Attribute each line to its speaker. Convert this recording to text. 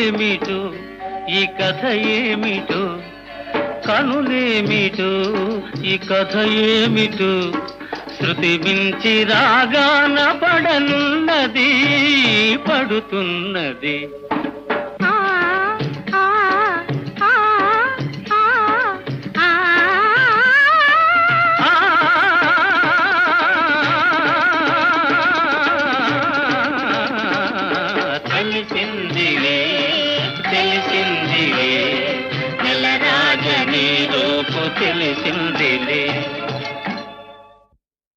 Speaker 1: ఏమిటో ఈ కథ ఏమిటో కనులేమిటో ఈ కథ ఏమిటో శృతి మించి రాగాన పడనున్నది పడుతున్నది